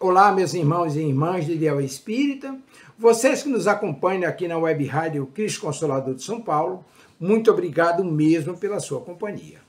Olá, meus irmãos e irmãs de Ideal Espírita, vocês que nos acompanham aqui na Web Rádio Cristo Consolador de São Paulo, muito obrigado mesmo pela sua companhia.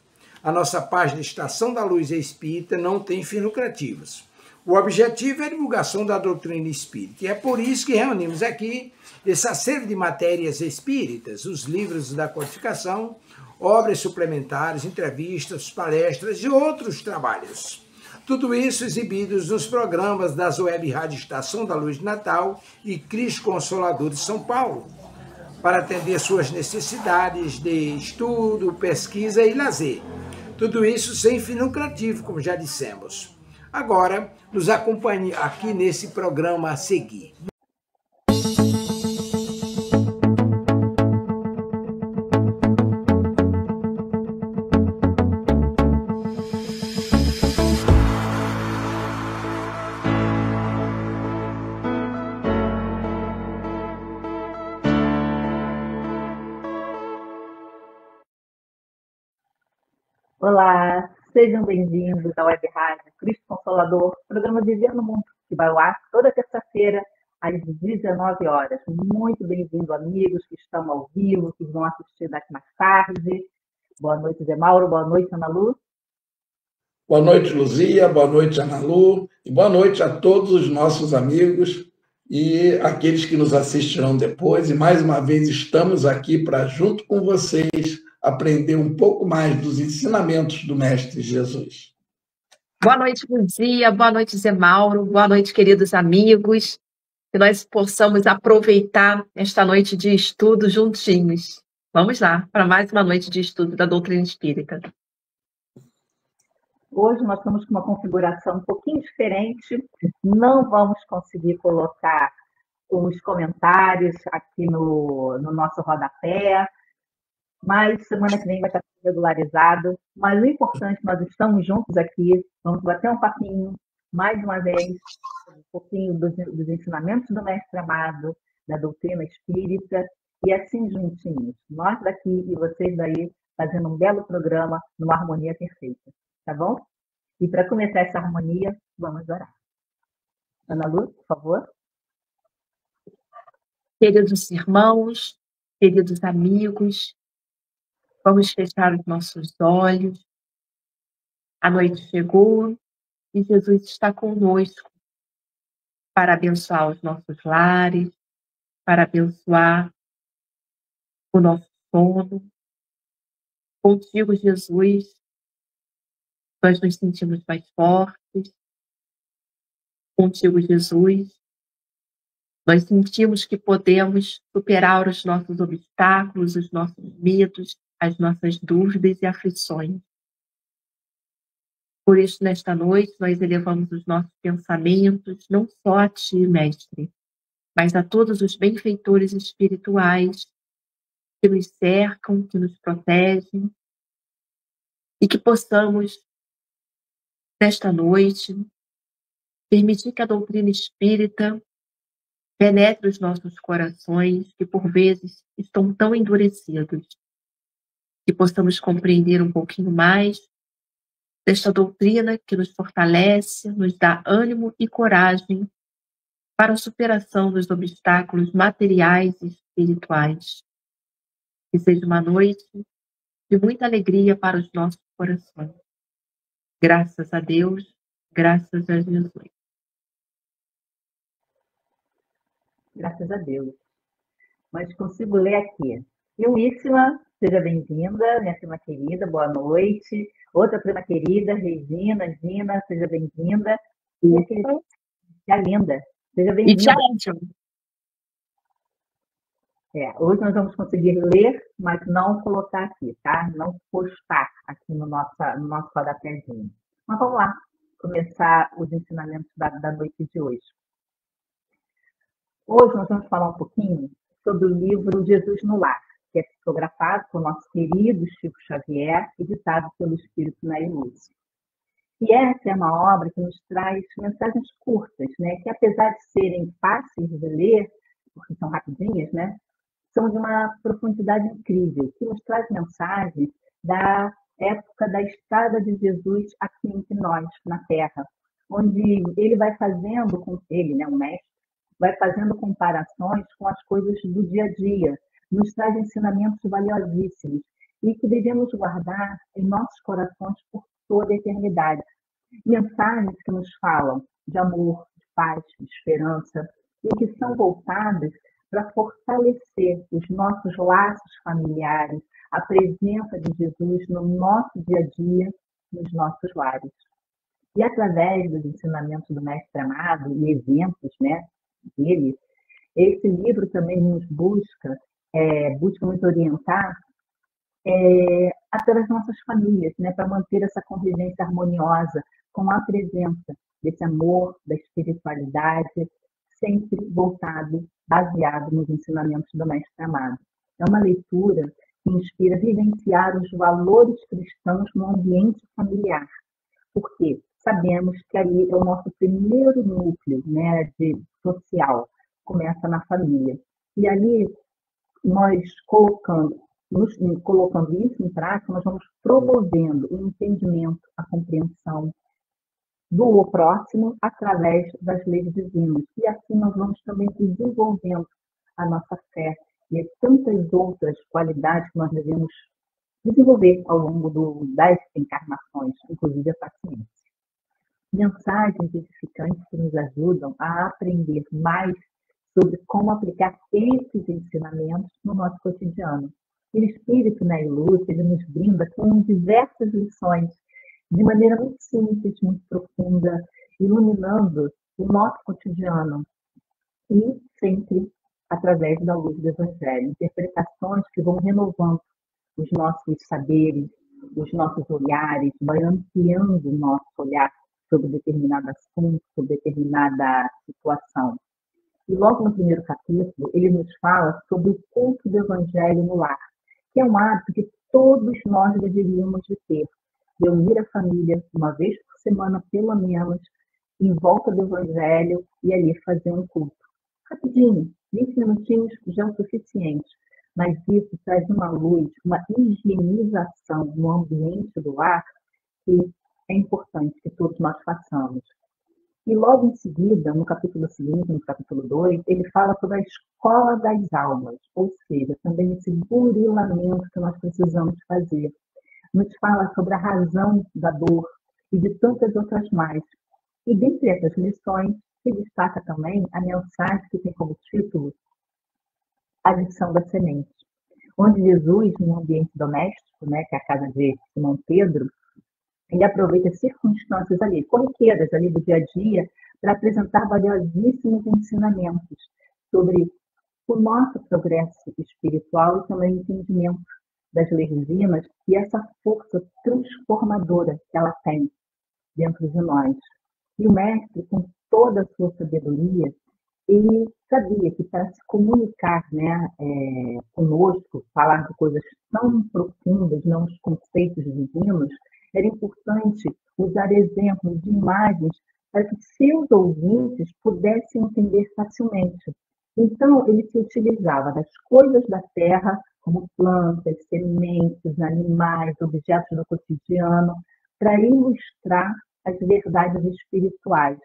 A nossa página Estação da Luz Espírita não tem fins lucrativos. O objetivo é a divulgação da doutrina espírita, e é por isso que reunimos aqui esse acervo de matérias espíritas, os livros da codificação, obras suplementares, entrevistas, palestras e outros trabalhos. Tudo isso exibidos nos programas das Web Rádio Estação da Luz de Natal e Cristo Consolador de São Paulo, para atender suas necessidades de estudo, pesquisa e lazer. Tudo isso sem fim lucrativo, como já dissemos. Agora, nos acompanhe aqui nesse programa a seguir. Olá, sejam bem-vindos à Web Rádio Cristo Consolador, programa Vivendo no Mundo, que vai ao ar toda terça-feira, às 19 horas. Muito bem-vindo, amigos que estão ao vivo, que vão assistir daqui mais tarde. Boa noite, Zé Mauro. Boa noite, Ana Lu. Boa noite, Luzia. Boa noite, Ana Lu. E boa noite a todos os nossos amigos e aqueles que nos assistirão depois. E mais uma vez estamos aqui para, junto com vocês, aprender um pouco mais dos ensinamentos do Mestre Jesus. Boa noite, Luzia. Boa noite, Zé Mauro. Boa noite, queridos amigos. Que nós possamos aproveitar esta noite de estudo juntinhos. Vamos lá, para mais uma noite de estudo da doutrina espírita. Hoje nós estamos com uma configuração um pouquinho diferente. Não vamos conseguir colocar os comentários aqui no nosso rodapé, mas semana que vem vai estar regularizado. Mas o importante, nós estamos juntos aqui, vamos bater um papinho, mais uma vez, um pouquinho dos ensinamentos do Mestre Amado, da doutrina espírita, e assim juntinhos, nós daqui e vocês daí, fazendo um belo programa, numa harmonia perfeita, tá bom? E para começar essa harmonia, vamos orar. Ana Lu, por favor. Queridos irmãos, queridos amigos, vamos fechar os nossos olhos. A noite chegou e Jesus está conosco para abençoar os nossos lares, para abençoar o nosso sono. Contigo, Jesus, nós nos sentimos mais fortes. Contigo, Jesus, nós sentimos que podemos superar os nossos obstáculos, os nossos medos, as nossas dúvidas e aflições. Por isso, nesta noite, nós elevamos os nossos pensamentos, não só a Ti, Mestre, mas a todos os benfeitores espirituais que nos cercam, que nos protegem, e que possamos, nesta noite, permitir que a doutrina espírita penetre os nossos corações, que por vezes estão tão endurecidos, que possamos compreender um pouquinho mais desta doutrina que nos fortalece, nos dá ânimo e coragem para a superação dos obstáculos materiais e espirituais. Que seja uma noite de muita alegria para os nossos corações. Graças a Deus, graças a Jesus. Graças a Deus. Mas consigo ler aqui. Ilíssima, seja bem-vinda, minha prima querida, boa noite. Outra prima querida, Regina, Gina, seja bem-vinda. E a querida, Tia Linda, seja bem-vinda. E tia Íntima. Hoje nós vamos conseguir ler, mas não colocar aqui, tá? Não postar aqui no nosso rodapézinho. Mas vamos lá, começar os ensinamentos da noite de hoje. Hoje nós vamos falar um pouquinho sobre o livro Jesus no Lar, que é psicografado por nosso querido Chico Xavier, editado pelo Espírito Nery Lúcio. E essa é uma obra que nos traz mensagens curtas, né, que apesar de serem fáceis de ler, porque são rapidinhas, né, são de uma profundidade incrível, que nos traz mensagens da época da estada de Jesus aqui entre nós, na Terra, onde ele vai fazendo, com ele, né, o mestre, vai fazendo comparações com as coisas do dia a dia, nos traz ensinamentos valiosíssimos e que devemos guardar em nossos corações por toda a eternidade. Mensagens que nos falam de amor, de paz, de esperança, e que são voltadas para fortalecer os nossos laços familiares, a presença de Jesus no nosso dia a dia, nos nossos lares. E através dos ensinamentos do Mestre Amado e exemplos, né, dele, esse livro também nos busca nos orientar através das nossas famílias, né, para manter essa convivência harmoniosa com a presença desse amor, da espiritualidade, sempre voltado, baseado nos ensinamentos do Mestre Amado. É uma leitura que inspira a vivenciar os valores cristãos no ambiente familiar, porque sabemos que ali é o nosso primeiro núcleo, né, social, começa na família. E ali, nós colocando isso em prática, nós vamos promovendo o entendimento, a compreensão do próximo através das leis divinas. E assim nós vamos também desenvolvendo a nossa fé e tantas outras qualidades que nós devemos desenvolver ao longo das encarnações, inclusive a paciência. Mensagens edificantes que nos ajudam a aprender mais sobre como aplicar esses ensinamentos no nosso cotidiano. E o Espírito, né, Lúcia, ele nos brinda com diversas lições, de maneira muito simples, muito profunda, iluminando o nosso cotidiano e sempre através da luz do Evangelho. Interpretações que vão renovando os nossos saberes, os nossos olhares, vai ampliando o nosso olhar sobre determinado assunto, sobre determinada situação. E logo no primeiro capítulo, ele nos fala sobre o culto do Evangelho no lar, que é um hábito que todos nós deveríamos de ter. Reunir a família uma vez por semana, pelo menos, em volta do Evangelho e ali fazer um culto. Rapidinho, 20 minutinhos já é o suficiente, mas isso traz uma luz, uma higienização no ambiente do lar que é importante que todos nós façamos. E logo em seguida, no capítulo seguinte, no capítulo 2, ele fala sobre a escola das almas, ou seja, também esse burilamento que nós precisamos fazer. Nos fala sobre a razão da dor e de tantas outras mais. E dentre essas lições, se destaca também a mensagem que tem como título A Lição da Semente, onde Jesus, no ambiente doméstico, né, que é a casa de Simão Pedro, ele aproveita circunstâncias ali, corriqueiras ali do dia a dia, para apresentar valiosíssimos ensinamentos sobre o nosso progresso espiritual e também o entendimento das leis divinas e essa força transformadora que ela tem dentro de nós. E o mestre, com toda a sua sabedoria, ele sabia que para se comunicar, né, conosco, falar de coisas tão profundas, não os conceitos divinos, era importante usar exemplos de imagens para que seus ouvintes pudessem entender facilmente. Então, ele se utilizava das coisas da terra, como plantas, sementes, animais, objetos do cotidiano, para ilustrar as verdades espirituais.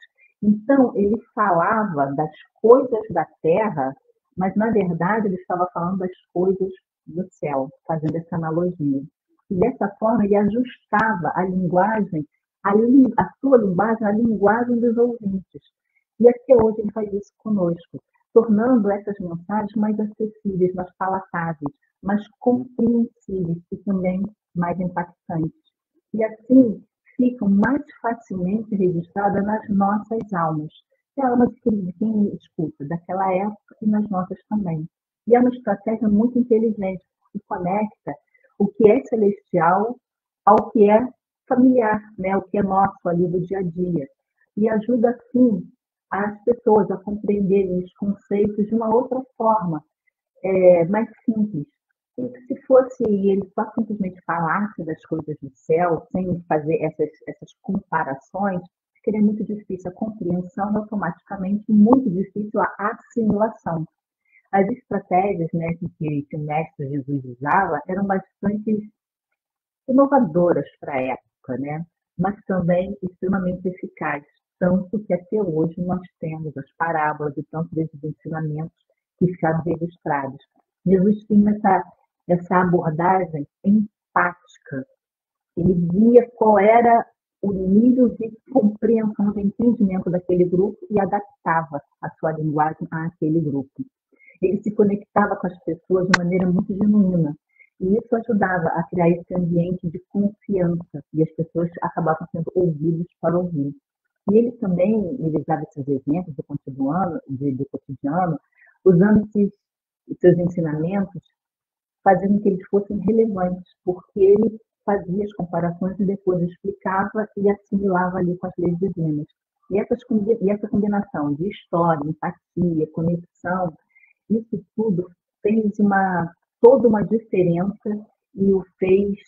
Então, ele falava das coisas da terra, mas, na verdade, ele estava falando das coisas do céu, fazendo essa analogia. E, dessa forma, ele ajustava a linguagem, a sua linguagem, a linguagem dos ouvintes. E até hoje ele faz isso conosco, tornando essas mensagens mais acessíveis, mais palatáveis, mais compreensíveis e também mais impactantes. E assim ficam mais facilmente registradas nas nossas almas. É a alma de quem escuta, daquela época e nas nossas também. E é uma estratégia muito inteligente, que conecta o que é celestial ao que é familiar, né? O que é nosso ali do dia a dia. E ajuda, assim, as pessoas a compreenderem os conceitos de uma outra forma, mais simples. E se fosse ele só simplesmente falasse das coisas do céu, sem fazer essas comparações, seria muito difícil a compreensão e automaticamente muito difícil a assimilação. As estratégias, né, que o Mestre Jesus usava eram bastante inovadoras para a época, né, mas também extremamente eficazes. tanto que até hoje nós temos as parábolas e tantos desses ensinamentos que ficaram registrados. Jesus tinha essa abordagem empática. Ele via qual era o nível de compreensão, de entendimento daquele grupo e adaptava a sua linguagem àquele grupo. Ele se conectava com as pessoas de maneira muito genuína. E isso ajudava a criar esse ambiente de confiança. E as pessoas acabavam sendo ouvidas para ouvir. E ele também, ele dava esses exemplos do cotidiano, usando esses seus ensinamentos, fazendo que eles fossem relevantes, porque ele fazia as comparações e depois explicava e assimilava ali com as leis divinas. E essa combinação de história, empatia, conexão, isso tudo fez toda uma diferença e o fez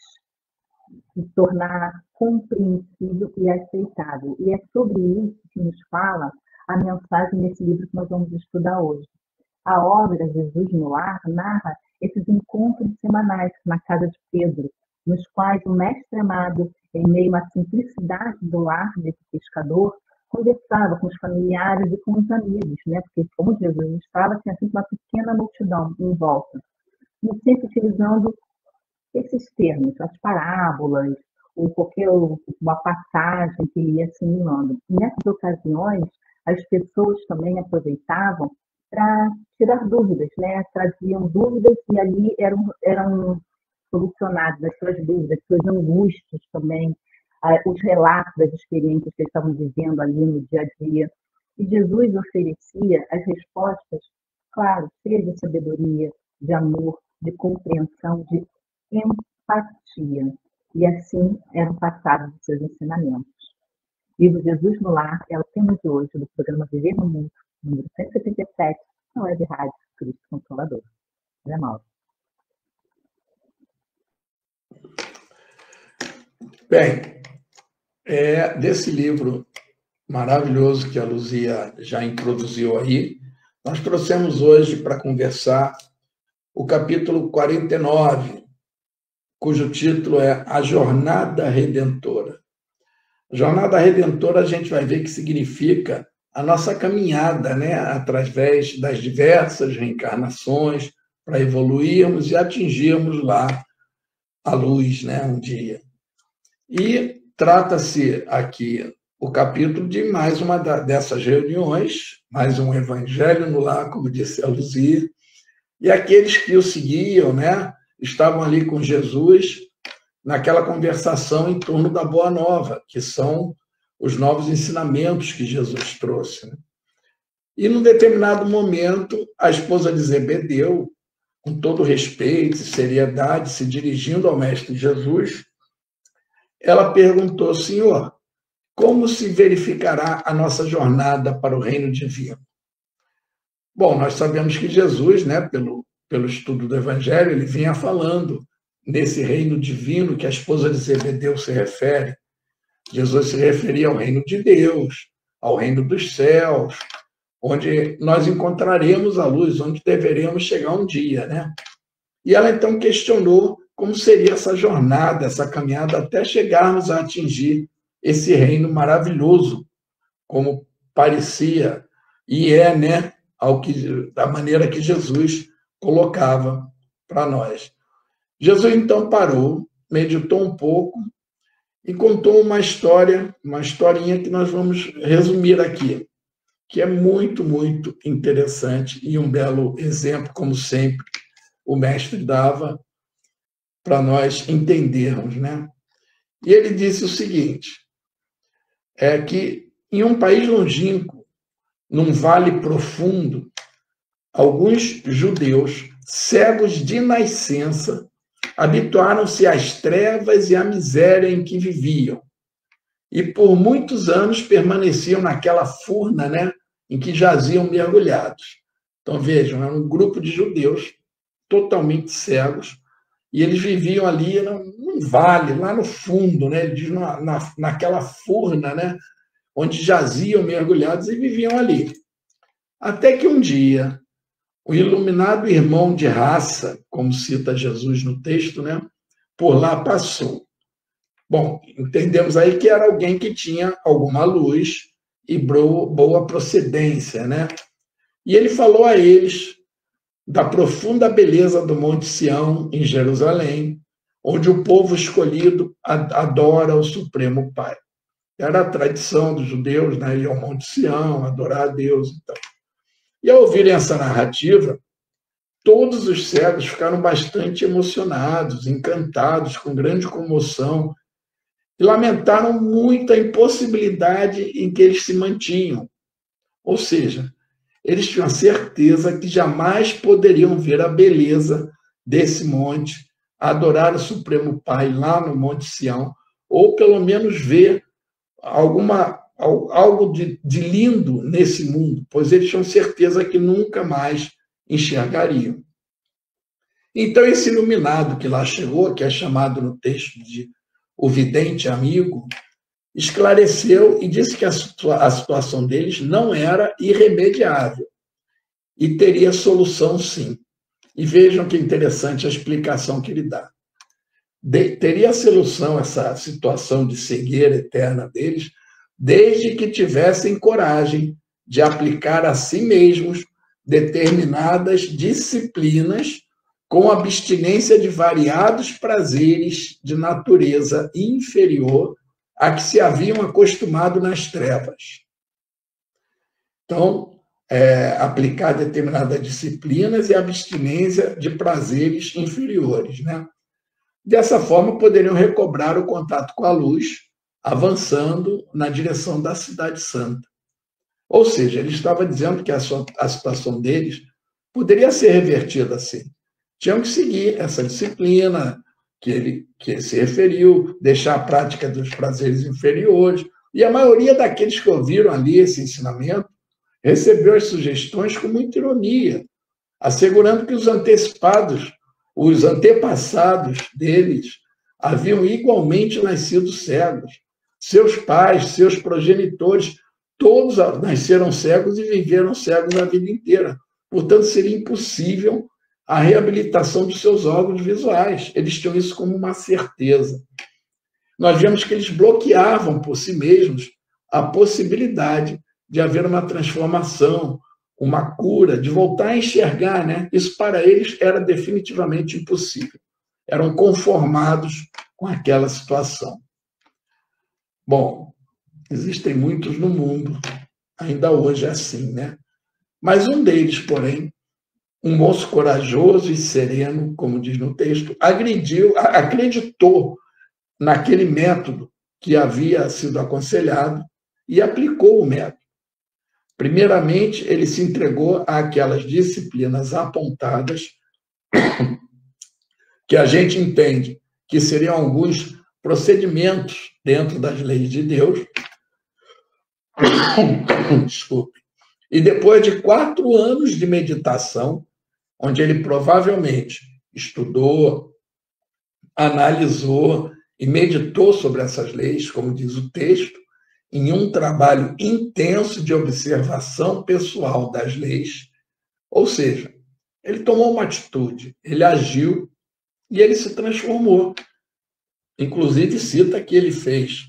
se tornar compreensível e aceitável. E é sobre isso que nos fala a mensagem desse livro que nós vamos estudar hoje. A obra Jesus no Lar narra esses encontros semanais na casa de Pedro, nos quais o mestre amado, em meio à simplicidade do lar desse pescador, conversava com os familiares e com os amigos, né? Porque como Jesus estava, tinha sempre uma pequena multidão em volta. E sempre utilizando esses termos, as parábolas, ou qualquer uma passagem que ele ia assimilando. E nessas ocasiões, as pessoas também aproveitavam para tirar dúvidas, né? Traziam dúvidas e ali eram solucionadas as suas dúvidas, as suas angústias também, os relatos das experiências que eles estavam vivendo ali no dia a dia. E Jesus oferecia as respostas, claro, cheias de sabedoria, de amor, de compreensão, de empatia. E assim eram passados os seus ensinamentos. Livro Jesus no Lar é o tema de hoje do programa Viver no Mundo, número 177, na Web Rádio Cristo Consolador. Zé Mauro. Bem, desse livro maravilhoso que a Luzia já introduziu aí, nós trouxemos hoje para conversar o capítulo 49, cujo título é A Jornada Redentora. Jornada Redentora a gente vai ver que significa a nossa caminhada, né, através das diversas reencarnações para evoluirmos e atingirmos lá a luz, né, um dia. E trata-se aqui o capítulo de mais uma dessas reuniões, mais um evangelho no lar, como disse a Luzia, e aqueles que o seguiam, né, estavam ali com Jesus naquela conversação em torno da Boa Nova, que são os novos ensinamentos que Jesus trouxe. Né? E, num determinado momento, a esposa de Zebedeu, com todo respeito e seriedade, se dirigindo ao Mestre Jesus, ela perguntou: Senhor, como se verificará a nossa jornada para o reino divino? Bom, nós sabemos que Jesus, né, pelo estudo do Evangelho, ele vinha falando nesse reino divino que a esposa de Zebedeu se refere. Jesus se referia ao reino de Deus, ao reino dos céus, onde nós encontraremos a luz, onde deveremos chegar um dia, né? E ela então questionou como seria essa jornada, essa caminhada, até chegarmos a atingir esse reino maravilhoso, como parecia e é, né, da maneira que Jesus colocava para nós. Jesus então parou, meditou um pouco e contou uma historinha que nós vamos resumir aqui, que é muito, muito interessante e um belo exemplo, como sempre, o mestre dava para nós entendermos, né? E ele disse o seguinte, que em um país longínquo, num vale profundo, alguns judeus, cegos de nascença, habituaram-se às trevas e à miséria em que viviam. E por muitos anos permaneciam naquela furna, né, em que jaziam mergulhados. Então, vejam, era um grupo de judeus totalmente cegos, e eles viviam ali num vale, lá no fundo, né, ele diz, naquela furna, né, onde jaziam mergulhados e viviam ali. Até que um dia, o iluminado irmão de raça, como cita Jesus no texto, né, por lá passou. Bom, entendemos aí que era alguém que tinha alguma luz e boa procedência, né? E ele falou a eles da profunda beleza do Monte Sião, em Jerusalém, onde o povo escolhido adora o Supremo Pai. Era a tradição dos judeus, né, ir ao Monte Sião, adorar a Deus. Então. E ao ouvirem essa narrativa, todos os cegos ficaram bastante emocionados, encantados, com grande comoção, e lamentaram muito a impossibilidade em que eles se mantinham. Ou seja, eles tinham a certeza que jamais poderiam ver a beleza desse monte, adorar o Supremo Pai lá no Monte Sião, ou pelo menos ver algo de lindo nesse mundo, pois eles tinham certeza que nunca mais enxergariam. Então, esse iluminado que lá chegou, que é chamado no texto de o vidente amigo, esclareceu e disse que a situação deles não era irremediável e teria solução, sim. E vejam que interessante a explicação que ele dá. Teria solução essa situação de cegueira eterna deles, desde que tivessem coragem de aplicar a si mesmos determinadas disciplinas com abstinência de variados prazeres de natureza inferior a que se haviam acostumado nas trevas. Então, aplicar determinadas disciplinas e abstinência de prazeres inferiores, né? Dessa forma, poderiam recobrar o contato com a luz, avançando na direção da Cidade Santa. Ou seja, ele estava dizendo que a situação deles poderia ser revertida assim. Tinham que seguir essa disciplina que ele se referiu, deixar a prática dos prazeres inferiores. E a maioria daqueles que ouviram ali esse ensinamento recebeu as sugestões com muita ironia, assegurando que os antepassados deles haviam igualmente nascido cegos. Seus pais, seus progenitores, todos nasceram cegos e viveram cegos a vida inteira. Portanto, seria impossível a reabilitação dos seus órgãos visuais. Eles tinham isso como uma certeza. Nós vemos que eles bloqueavam por si mesmos a possibilidade de haver uma transformação, uma cura, de voltar a enxergar, né? Isso para eles era definitivamente impossível. Eram conformados com aquela situação. Bom, existem muitos no mundo, ainda hoje é assim, né? Mas um deles, porém, um moço corajoso e sereno, como diz no texto, acreditou naquele método que havia sido aconselhado e aplicou o método. Primeiramente, ele se entregou àquelas disciplinas apontadas, que a gente entende que seriam alguns procedimentos dentro das leis de Deus. Desculpe. E depois de 4 anos de meditação, onde ele provavelmente estudou, analisou e meditou sobre essas leis, como diz o texto, em um trabalho intenso de observação pessoal das leis, ou seja, ele tomou uma atitude, ele agiu e ele se transformou. Inclusive, cita que ele fez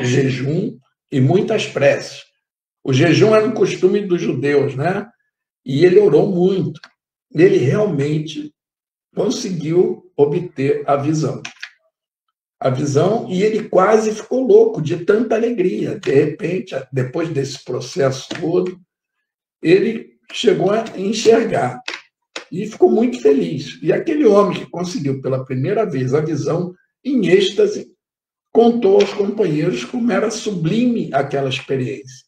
jejum e muitas preces. O jejum era um costume dos judeus, né? E ele orou muito. Ele realmente conseguiu obter a visão. E ele quase ficou louco de tanta alegria. De repente, depois desse processo todo, ele chegou a enxergar e ficou muito feliz. E aquele homem que conseguiu pela primeira vez a visão, em êxtase, contou aos companheiros como era sublime aquela experiência.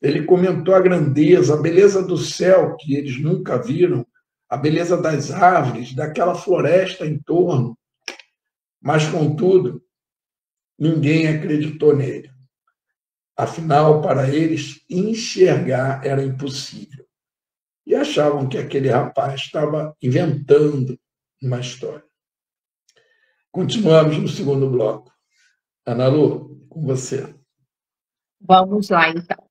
Ele comentou a grandeza, a beleza do céu que eles nunca viram, a beleza das árvores, daquela floresta em torno. Mas, contudo, ninguém acreditou nele. Afinal, para eles, enxergar era impossível. E achavam que aquele rapaz estava inventando uma história. Continuamos no segundo bloco. Ana Lu, com você. Vamos lá, então.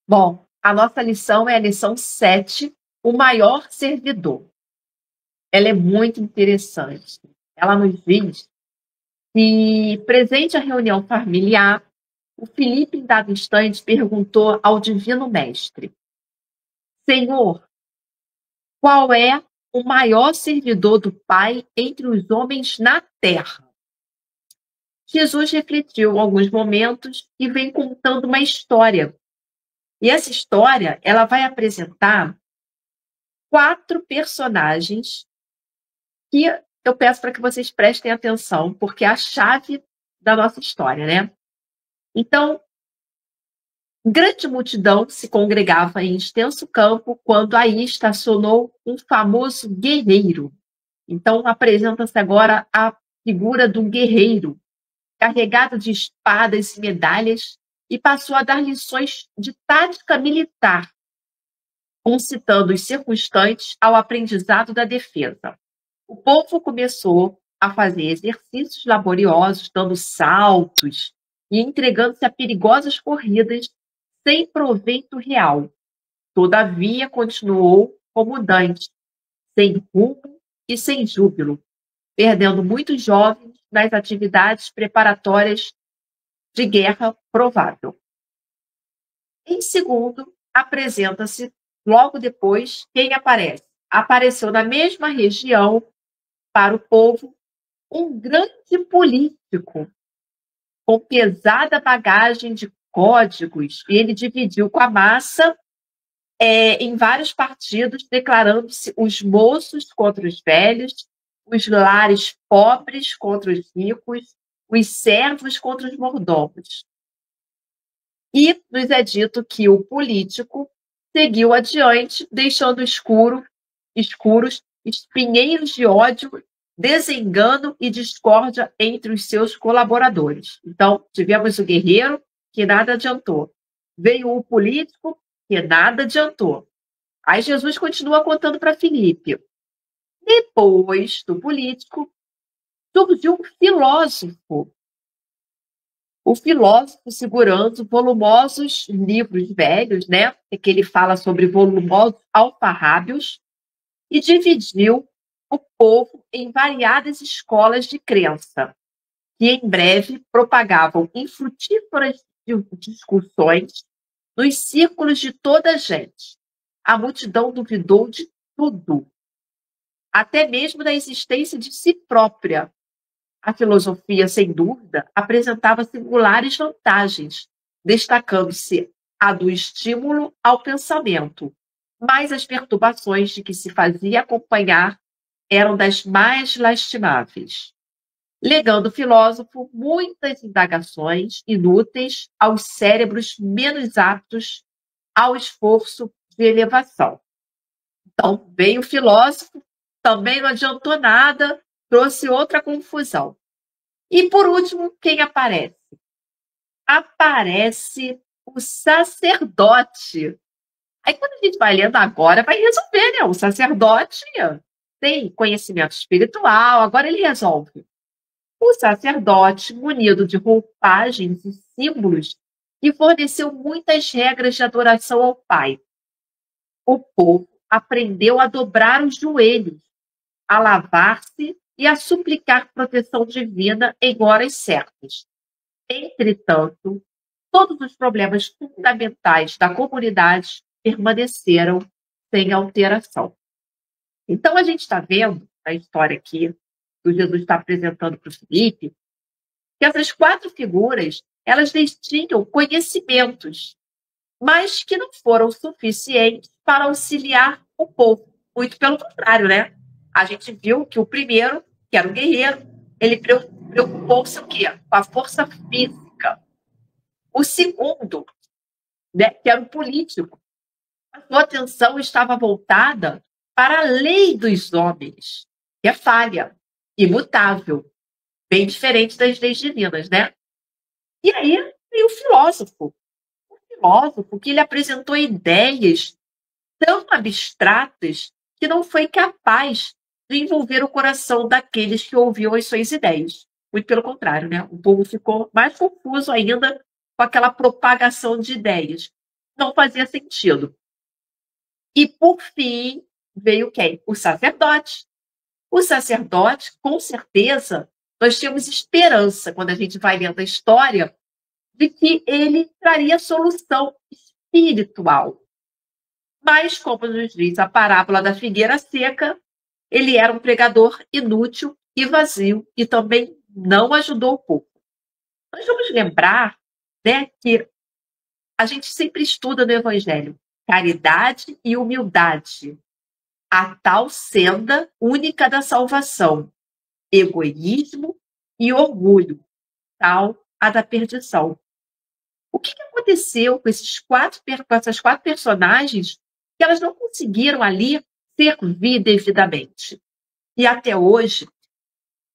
Bom, a nossa lição é a lição 7, o maior servidor. Ela é muito interessante. Ela nos diz que, presente a reunião familiar, o Filipe, em dado instante, perguntou ao Divino Mestre: Senhor, qual é o maior servidor do Pai entre os homens na terra? Jesus refletiu alguns momentos e vem contando uma história. E essa história, ela vai apresentar 4 personagens que eu peço para que vocês prestem atenção, porque é a chave da nossa história, né? Então, grande multidão se congregava em extenso campo quando aí estacionou um famoso guerreiro. Então, apresenta-se agora a figura do guerreiro, carregado de espadas e medalhas, e passou a dar lições de tática militar, concitando os circunstantes ao aprendizado da defesa. O povo começou a fazer exercícios laboriosos, dando saltos e entregando-se a perigosas corridas sem proveito real. Todavia, continuou como dantes, sem rumo e sem júbilo, perdendo muitos jovens nas atividades preparatórias de guerra provável. Em segundo, apresenta-se logo depois quem aparece. Apareceu na mesma região, para o povo, um grande político, com pesada bagagem de códigos, e ele dividiu com a massa em vários partidos, declarando-se os moços contra os velhos, os lares pobres contra os ricos, os servos contra os mordomos. E nos é dito que o político seguiu adiante, deixando escuros espinheiros de ódio, desengano e discórdia entre os seus colaboradores. Então, tivemos o guerreiro, que nada adiantou. Veio o político, que nada adiantou. Aí Jesus continua contando para Filipe. Depois do político, surgiu um filósofo. O filósofo segurando volumosos livros velhos, né? Que ele fala sobre volumosos alfarrábios, e dividiu o povo em variadas escolas de crença, que em breve propagavam infrutíferas discussões nos círculos de toda a gente. A multidão duvidou de tudo, até mesmo da existência de si própria. A filosofia, sem dúvida, apresentava singulares vantagens, destacando-se a do estímulo ao pensamento, mas as perturbações de que se fazia acompanhar eram das mais lastimáveis, legando o filósofo muitas indagações inúteis aos cérebros menos aptos ao esforço de elevação. Então, veio o filósofo, também não adiantou nada, trouxe outra confusão. E, por último, quem aparece? Aparece o sacerdote. Aí, quando a gente vai lendo agora, vai resolver, né? O sacerdote tem conhecimento espiritual, agora ele resolve. O sacerdote, munido de roupagens e símbolos, que forneceu muitas regras de adoração ao Pai. O povo aprendeu a dobrar os joelhos, a lavar-se e a suplicar proteção divina em horas certas. Entretanto, todos os problemas fundamentais da comunidade permaneceram sem alteração. Então, a gente está vendo, a história aqui, que o Jesus está apresentando para o Filipe, que essas 4 figuras, elas tinham conhecimentos, mas que não foram suficientes para auxiliar o povo. Muito pelo contrário, né? A gente viu que o primeiro, que era o guerreiro, ele preocupou-se o quê? Com a força física. O segundo, né, que era o político, a sua atenção estava voltada para a lei dos homens, que é falha, imutável, bem diferente das leis divinas, né? E aí veio o filósofo que ele apresentou ideias tão abstratas que não foi capaz de envolver o coração daqueles que ouviam as suas ideias. Muito pelo contrário, né? O povo ficou mais confuso ainda com aquela propagação de ideias. Não fazia sentido. E, por fim, veio quem? O sacerdote. O sacerdote, com certeza, nós tínhamos esperança, quando a gente vai lendo a história, de que ele traria solução espiritual. Mas, como nos diz a parábola da figueira seca, ele era um pregador inútil e vazio e também não ajudou o povo. Nós vamos lembrar, né, que a gente sempre estuda no Evangelho caridade e humildade, a tal senda única da salvação, egoísmo e orgulho, tal a da perdição. O que aconteceu com essas quatro personagens que elas não conseguiram ali servir devidamente? E até hoje,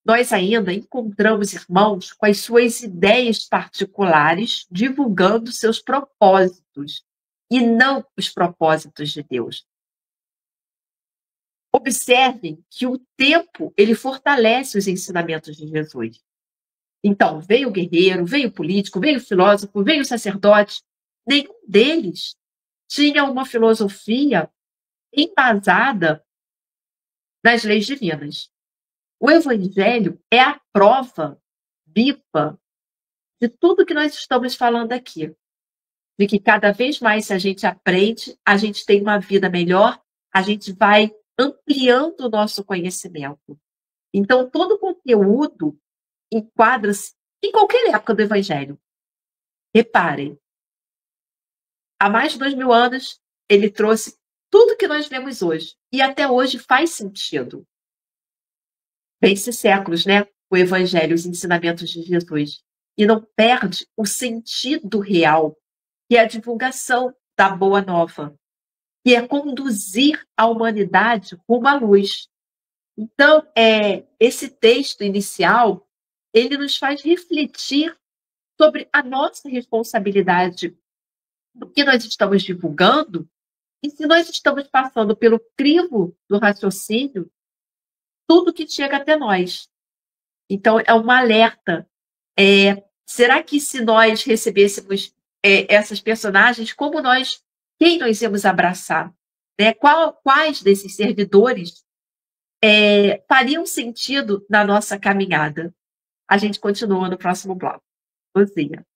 nós ainda encontramos irmãos com as suas ideias particulares, divulgando seus propósitos, e não os propósitos de Deus. Observem que o tempo, ele fortalece os ensinamentos de Jesus. Então, veio o guerreiro, veio o político, veio o filósofo, veio o sacerdote. Nenhum deles tinha uma filosofia embasada nas leis divinas. O Evangelho é a prova viva de tudo que nós estamos falando aqui. De que cada vez mais, se a gente aprende, a gente tem uma vida melhor, a gente vai ampliando o nosso conhecimento. Então, todo o conteúdo enquadra-se em qualquer época do Evangelho. Reparem, há mais de 2000 anos, ele trouxe tudo que nós vemos hoje. E até hoje faz sentido. Vence séculos, né? O Evangelho, os ensinamentos de Jesus. E não perde o sentido real, que é a divulgação da Boa Nova, que é conduzir a humanidade rumo à luz. Então, esse texto inicial, ele nos faz refletir sobre a nossa responsabilidade do que nós estamos divulgando e se nós estamos passando pelo crivo do raciocínio tudo que chega até nós. Então, é um alerta. Será que se nós recebêssemos essas personagens, quem nós íamos abraçar? Né? Quais desses servidores fariam sentido na nossa caminhada? A gente continua no próximo bloco. Luzia.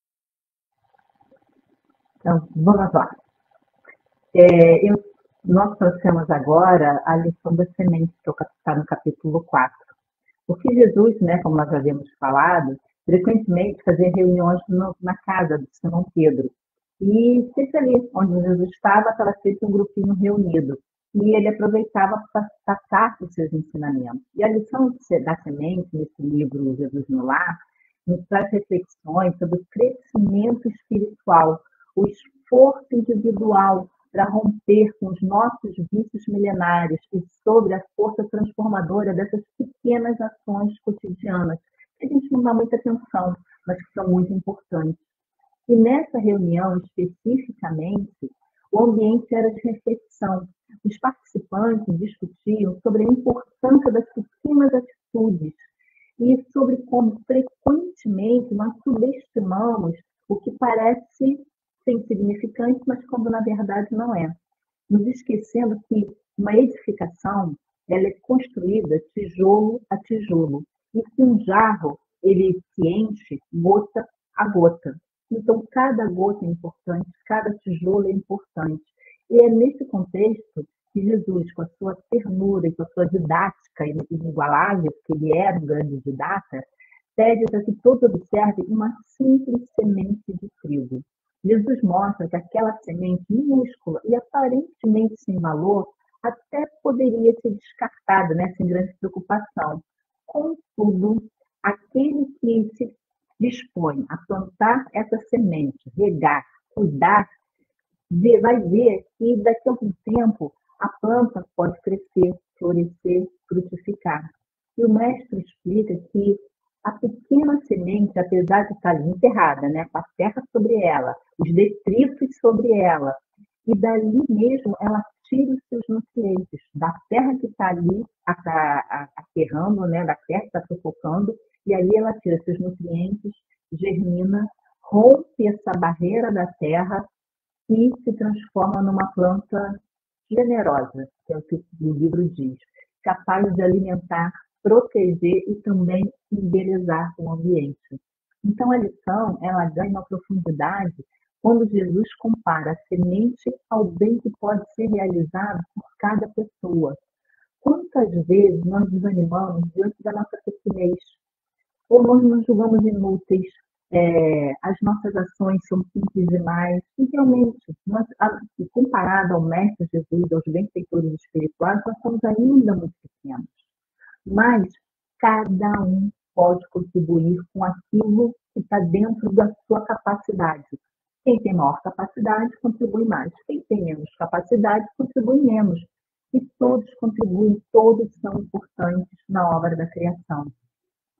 Então, vamos lá. Nós trouxemos agora a lição da semente, que está no capítulo 4. Porque Jesus, né, como nós já havíamos falado, frequentemente fazia reuniões na casa do Simão Pedro. E sempre ali, onde Jesus estava sempre um grupinho reunido. E ele aproveitava para passar os seus ensinamentos. E a lição da semente, nesse livro Jesus no Lar, nos traz reflexões sobre o crescimento espiritual, o esforço individual para romper com os nossos vícios milenares e sobre a força transformadora dessas pequenas ações cotidianas, que a gente não dá muita atenção, mas que são muito importantes. E nessa reunião, especificamente, o ambiente era de reflexão. Os participantes discutiam sobre a importância das pequenas atitudes e sobre como frequentemente nós subestimamos o que parece ser insignificante, mas quando na verdade não é. Nos esquecendo que uma edificação ela é construída tijolo a tijolo e que um jarro ele se enche gota a gota. Então, cada gota é importante, cada tijolo é importante. E é nesse contexto que Jesus, com a sua ternura e com a sua didática inigualável, porque ele era um grande didata, pede para que todos observem uma simples semente de trigo. Jesus mostra que aquela semente minúscula e aparentemente sem valor até poderia ser descartada, né, sem grande preocupação. Contudo, aquele que se dispõe a plantar essa semente, regar, cuidar, vai ver que daqui a algum tempo a planta pode crescer, florescer, frutificar. E o mestre explica que a pequena semente, apesar de estar ali enterrada, né, com a terra sobre ela, os detritos sobre ela, e dali mesmo ela tira os seus nutrientes da terra que está ali aterrando, né, da terra que está sufocando, e ali ela tira seus nutrientes, germina, rompe essa barreira da terra e se transforma numa planta generosa, que é o que o livro diz, capaz de alimentar, proteger e também embelezar o ambiente. Então, a lição, ela ganha uma profundidade quando Jesus compara a semente ao bem que pode ser realizado por cada pessoa. Quantas vezes nós desanimamos diante da nossa pequenez? Ou nós nos julgamos inúteis, as nossas ações são simples demais, e realmente, comparado ao Mestre Jesus, aos benfeitores espirituais, nós somos ainda muito pequenos. Mas cada um pode contribuir com aquilo que está dentro da sua capacidade. Quem tem maior capacidade contribui mais, quem tem menos capacidade contribui menos. E todos contribuem, todos são importantes na obra da criação.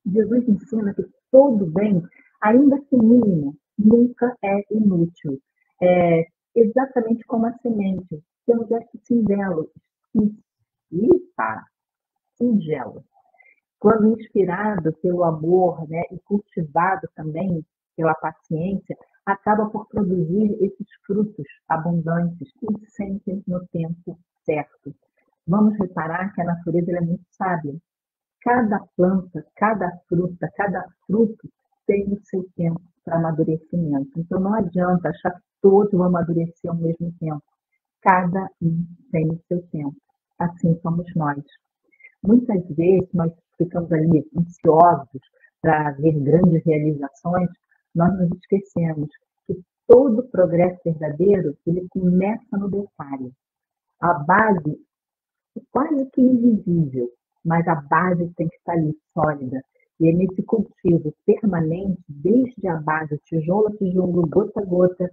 Jesus ensina que todo bem, ainda que mínimo, nunca é inútil. Exatamente como a semente, que é um gesto singelo, singelo. Quando inspirado pelo amor, né, e cultivado também pela paciência, acaba por produzir esses frutos abundantes e sempre no tempo certo. Vamos reparar que a natureza é muito sábia. Cada planta, cada fruta, cada fruto tem o seu tempo para amadurecimento. Então, não adianta achar que todos vão amadurecer ao mesmo tempo. Cada um tem o seu tempo. Assim somos nós. Muitas vezes, nós ficamos ali ansiosos para ver grandes realizações, nós nos esquecemos que todo progresso verdadeiro, ele começa no detalhe. A base é quase que invisível, mas a base tem que estar ali sólida. E é nesse cultivo permanente, desde a base, tijolo a tijolo, gota a gota,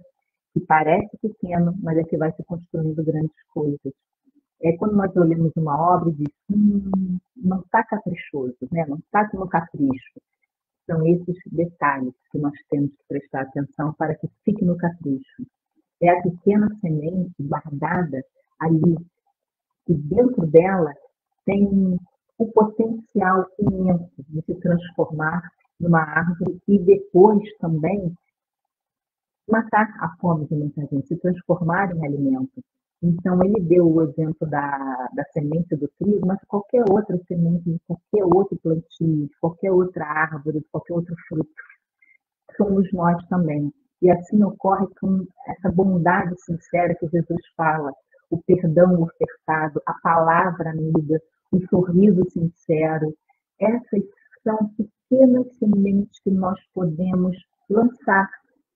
que parece pequeno, mas é que vai se construindo grandes coisas. É quando nós olhamos uma obra e dizemos, não está caprichoso, né? Não está no capricho. São esses detalhes que nós temos que prestar atenção para que fique no capricho. É a pequena semente guardada ali, que dentro dela tem um potencial imenso de se transformar numa árvore e depois também matar a fome de muita gente, se transformar em alimento. Então, ele deu o exemplo da semente do trigo, mas qualquer outra semente, de qualquer outro plantio, de qualquer outra árvore, de qualquer outro fruto, somos nós também. E assim ocorre com essa bondade sincera que Jesus fala, o perdão ofertado, a palavra amiga, o sorriso sincero. Essas são pequenas sementes que nós podemos lançar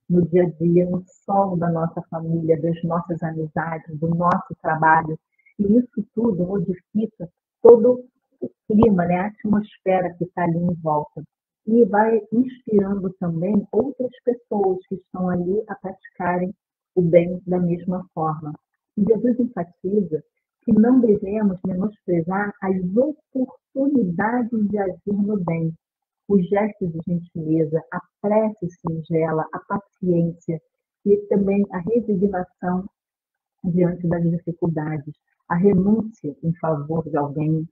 no dia a dia, no solo da nossa família, das nossas amizades, do nosso trabalho. E isso tudo modifica todo o clima, né? A atmosfera que está ali em volta. E vai inspirando também outras pessoas que estão ali a praticarem o bem da mesma forma. E Jesus enfatiza que não devemos menosprezar as oportunidades de agir no bem, os gestos de gentileza, a prece singela, a paciência e também a resignação diante das dificuldades, a renúncia em favor de alguém.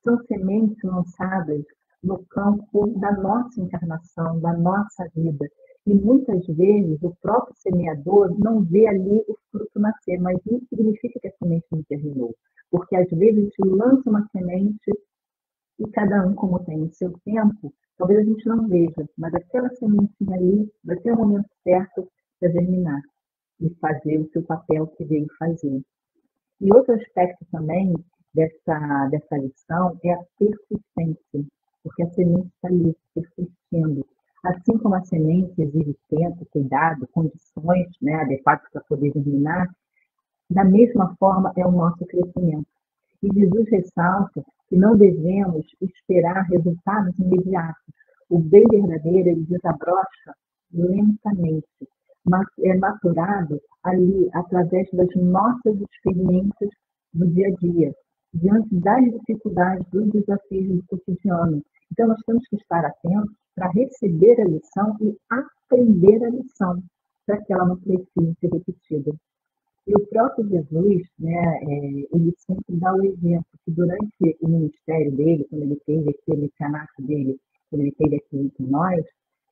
São sementes lançadas no campo da nossa encarnação, da nossa vida. E muitas vezes o próprio semeador não vê ali o fruto nascer, mas não significa que a semente não germinou. Porque às vezes a gente lança uma semente e cada um, como tem o seu tempo, talvez a gente não veja, mas aquela sementinha ali vai ter o momento certo para germinar e fazer o seu papel que veio fazer. E outro aspecto também dessa lição é a persistência, porque a semente está ali, persistindo. Assim como a semente exige tempo, cuidado, condições, né, adequadas para poder germinar, da mesma forma é o nosso crescimento. E Jesus ressalta que não devemos esperar resultados imediatos. O bem verdadeiro, ele desabrocha lentamente, mas é maturado ali através das nossas experiências do dia a dia, diante das dificuldades, dos desafios do cotidiano. Então, nós temos que estar atentos para receber a lição e aprender a lição, para que ela não precise ser repetida. E o próprio Jesus, né, ele sempre dá o exemplo que durante o ministério dele, quando ele teve aquele canato dele, quando ele teve aqui entre nós,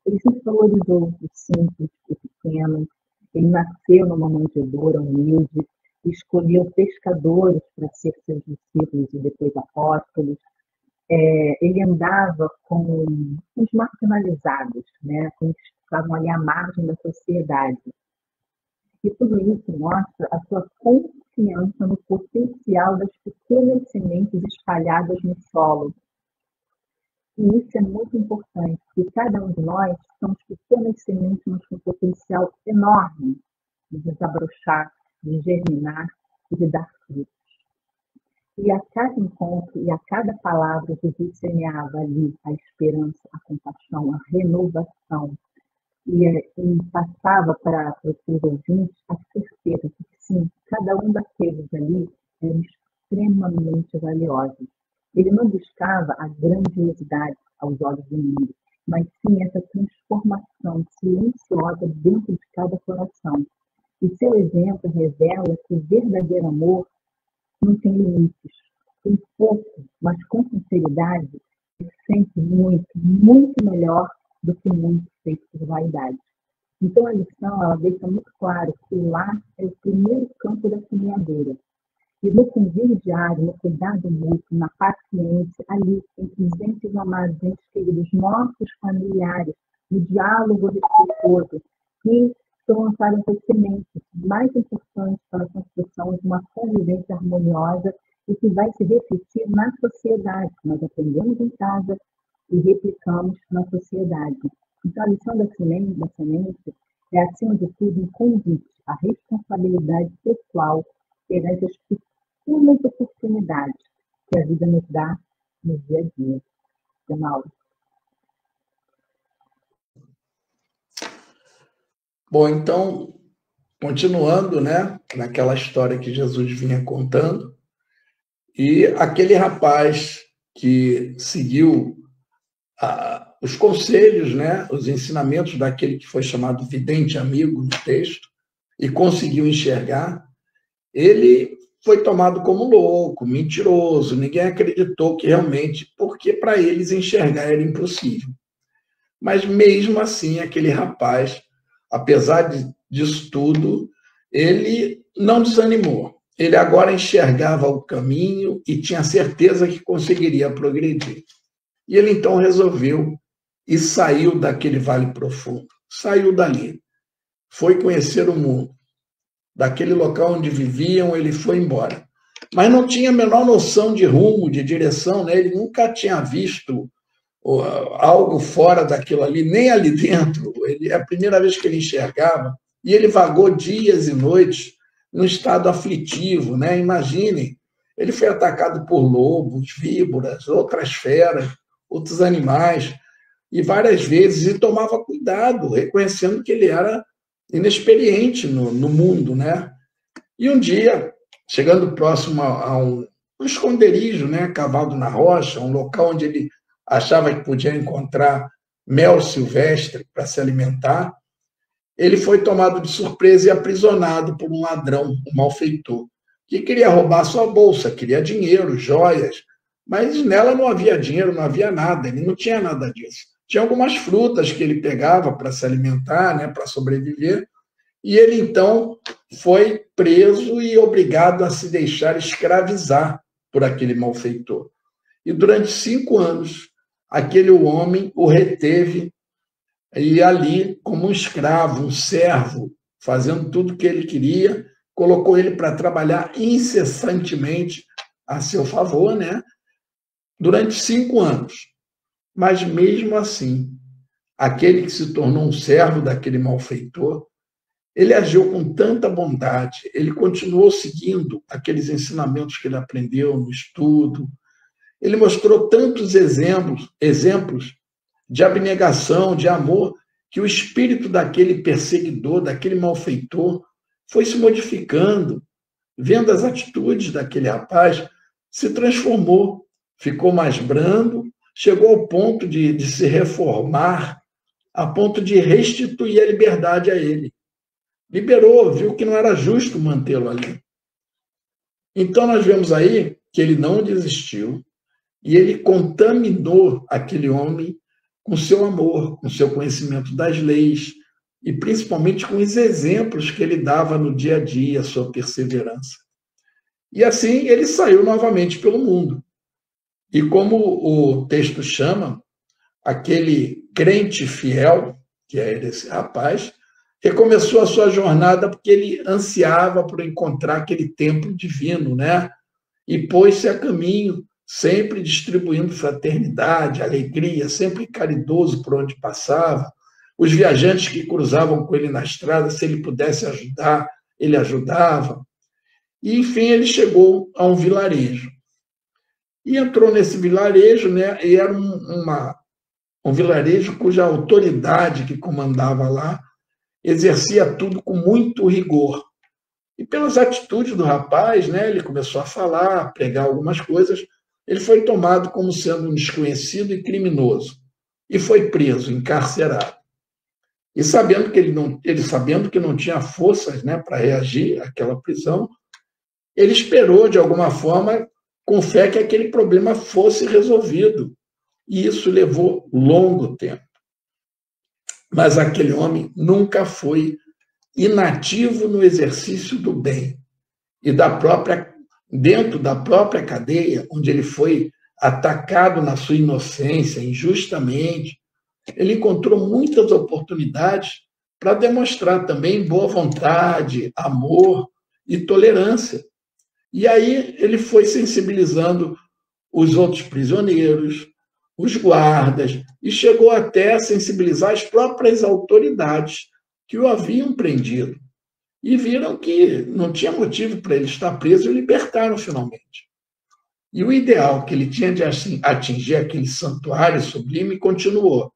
ele sempre valorizou o simples, o pequeno. Ele nasceu numa manjedoura humilde, escolheu pescadores para ser seus discípulos e depois apóstolos. ele andava com os marginalizados, né, com os que estavam ali à margem da sociedade. E tudo isso mostra a sua confiança no potencial das pequenas sementes espalhadas no solo. E isso é muito importante, porque cada um de nós somos pequenas sementes, mas com um potencial enorme de desabrochar, de germinar e de dar frutos. E a cada encontro e a cada palavra, Jesus semeava ali a esperança, a compaixão, a renovação. E passava para os seus ouvintes a certeza de que, sim, cada um daqueles ali eram extremamente valiosos. Ele não buscava a grandiosidade aos olhos do mundo, mas sim essa transformação silenciosa dentro de cada coração. E seu exemplo revela que o verdadeiro amor não tem limites. Tem pouco, mas com sinceridade, é sempre muito, muito melhor do que muito feito por vaidade. Então, a lição ela deixa muito claro que o lar é o primeiro campo da semeadura. E no convívio diário, no cuidado mútuo, na paciência, ali, entre os entes amados, entes queridos, nossos familiares, no diálogo respeitoso, que são lançadas as sementes mais importantes para a construção de uma convivência harmoniosa e que vai se refletir na sociedade, que nós aprendemos em casa e replicamos na sociedade. Então, a lição da semente é, acima de tudo, um convite à responsabilidade pessoal perante as pequenas oportunidades que a vida nos dá no dia a dia. Mauro. Bom, então, continuando, né, naquela história que Jesus vinha contando, e aquele rapaz que seguiu os conselhos, né, os ensinamentos daquele que foi chamado vidente amigo no texto, e conseguiu enxergar, ele foi tomado como louco, mentiroso, ninguém acreditou que realmente, porque para eles enxergar era impossível. Mas mesmo assim, aquele rapaz, apesar disso tudo, ele não desanimou. Ele agora enxergava o caminho e tinha certeza que conseguiria progredir. E ele então resolveu e saiu daquele vale profundo. Saiu dali. Foi conhecer o mundo. Daquele local onde viviam, ele foi embora. Mas não tinha a menor noção de rumo, de direção, né? Ele nunca tinha visto algo fora daquilo ali, nem ali dentro. É a primeira vez que ele enxergava. E ele vagou dias e noites num estado aflitivo, né? Imaginem, ele foi atacado por lobos, víboras, outras feras, outros animais, e várias vezes, e tomava cuidado, reconhecendo que ele era inexperiente no mundo, né? E um dia, chegando próximo a um esconderijo, né, cavado na rocha, um local onde ele achava que podia encontrar mel silvestre para se alimentar, ele foi tomado de surpresa e aprisionado por um ladrão, um malfeitor, que queria roubar sua bolsa, queria dinheiro, joias, mas nela não havia dinheiro, não havia nada, ele não tinha nada disso. Tinha algumas frutas que ele pegava para se alimentar, né, para sobreviver, e ele então foi preso e obrigado a se deixar escravizar por aquele malfeitor. E durante 5 anos, aquele homem o reteve e ali, como um escravo, um servo, fazendo tudo o que ele queria, colocou ele para trabalhar incessantemente a seu favor, né? Durante 5 anos. Mas mesmo assim, aquele que se tornou um servo daquele malfeitor, ele agiu com tanta bondade, ele continuou seguindo aqueles ensinamentos que ele aprendeu no estudo, ele mostrou tantos exemplos de abnegação, de amor, que o espírito daquele perseguidor, daquele malfeitor, foi se modificando, vendo as atitudes daquele rapaz, se transformou, ficou mais brando, chegou ao ponto de se reformar, a ponto de restituir a liberdade a ele. Liberou, viu que não era justo mantê-lo ali. Então nós vemos aí que ele não desistiu e ele contaminou aquele homem com seu amor, com seu conhecimento das leis e principalmente com os exemplos que ele dava no dia a dia, sua perseverança. E assim ele saiu novamente pelo mundo. E como o texto chama, aquele crente fiel, que era esse rapaz, recomeçou a sua jornada porque ele ansiava por encontrar aquele templo divino, né? E pôs-se a caminho, sempre distribuindo fraternidade, alegria, sempre caridoso por onde passava. Os viajantes que cruzavam com ele na estrada, se ele pudesse ajudar, ele ajudava. E, enfim, ele chegou a um vilarejo. E entrou nesse vilarejo, né? E era um vilarejo cuja autoridade que comandava lá exercia tudo com muito rigor. E pelas atitudes do rapaz, né, ele começou a falar, a pregar algumas coisas, ele foi tomado como sendo um desconhecido e criminoso. E foi preso, encarcerado. E sabendo que não tinha forças, né, para reagir àquela prisão, ele esperou, de alguma forma, com fé que aquele problema fosse resolvido. E isso levou longo tempo. Mas aquele homem nunca foi inativo no exercício do bem. E dentro da própria cadeia, onde ele foi atacado na sua inocência, injustamente, ele encontrou muitas oportunidades para demonstrar também boa vontade, amor e tolerância. E aí ele foi sensibilizando os outros prisioneiros, os guardas, e chegou até a sensibilizar as próprias autoridades que o haviam prendido. E viram que não tinha motivo para ele estar preso e o libertaram finalmente. E o ideal que ele tinha de atingir aquele santuário sublime continuou.